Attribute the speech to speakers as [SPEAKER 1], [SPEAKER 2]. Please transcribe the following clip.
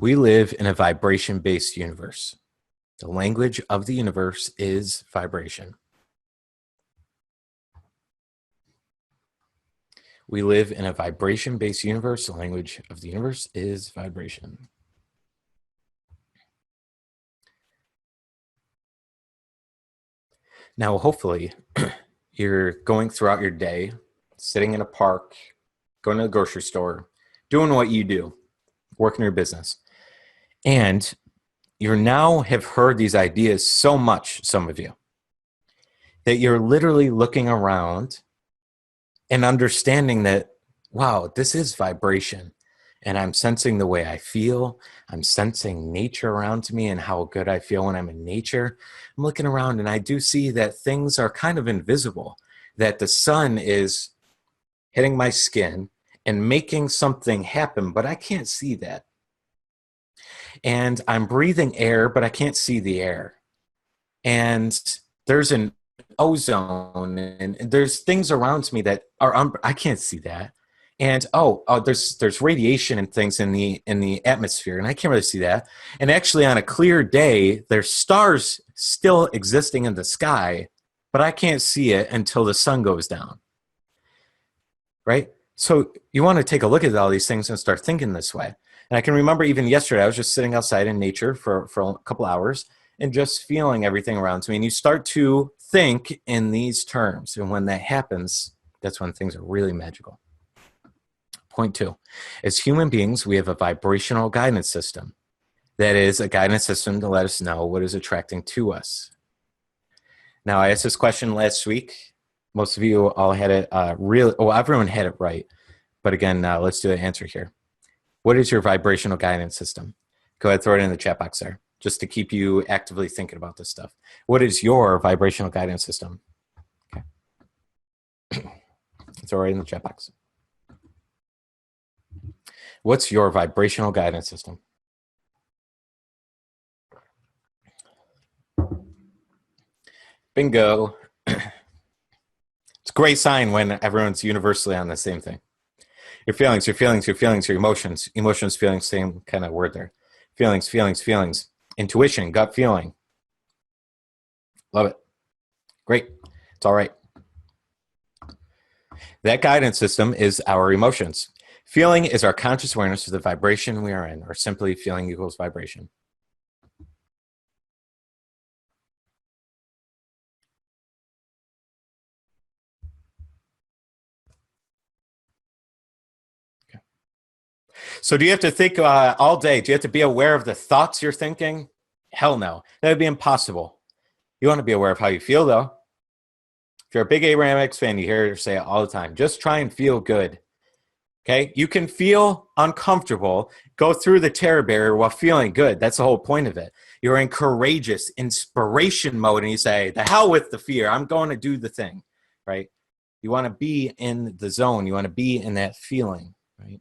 [SPEAKER 1] We live in a vibration-based universe. The language of the universe is vibration. We live in a vibration-based universe. The language of the universe is vibration. Now, hopefully, you're going throughout your day, sitting in a park, going to the grocery store, doing what you do, working your business. And you now have heard these ideas so much, some of you, that you're literally looking around and understanding that, wow, this is vibration. And I'm sensing the way I feel. I'm sensing nature around me and how good I feel when I'm in nature. I'm looking around and I do see that things are kind of invisible, that the sun is hitting my skin and making something happen, but I can't see that. And I'm breathing air, but I can't see the air. And there's an ozone and there's things around me that are, I can't see that. And there's radiation and things in the atmosphere, and I can't really see that. And actually, on a clear day, there's stars still existing in the sky, but I can't see it until the sun goes down. Right? So you want to take a look at all these things and start thinking this way. And I can remember even yesterday, I was just sitting outside in nature for a couple hours and just feeling everything around me. And you start to think in these terms. And when that happens, that's when things are really magical. Point 2, as human beings, we have a vibrational guidance system. That is a guidance system to let us know what is attracting to us. Now, I asked this question last week. Most of you all had it everyone had it right. But again, let's do an answer here. What is your vibrational guidance system? Go ahead, throw it in the chat box there, just to keep you actively thinking about this stuff. What is your vibrational guidance system? Okay. Throw it in the chat box. What's your vibrational guidance system? Bingo. It's a great sign when everyone's universally on the same thing. Your feelings, your emotions. Emotions, feelings, same kind of word there. Feelings. Intuition, gut feeling. Love it. Great. It's all right. That guidance system is our emotions. Feeling is our conscious awareness of the vibration we are in, or simply feeling equals vibration. Okay. So do you have to think all day? Do you have to be aware of the thoughts you're thinking? Hell no. That would be impossible. You want to be aware of how you feel, though. If you're a big Abraham Hicks fan, you hear her say it all the time. Just try and feel good. Okay? You can feel uncomfortable, go through the terror barrier while feeling good. That's the whole point of it. You're in courageous inspiration mode, and you say, the hell with the fear. I'm going to do the thing, right? You want to be in the zone. You want to be in that feeling, right?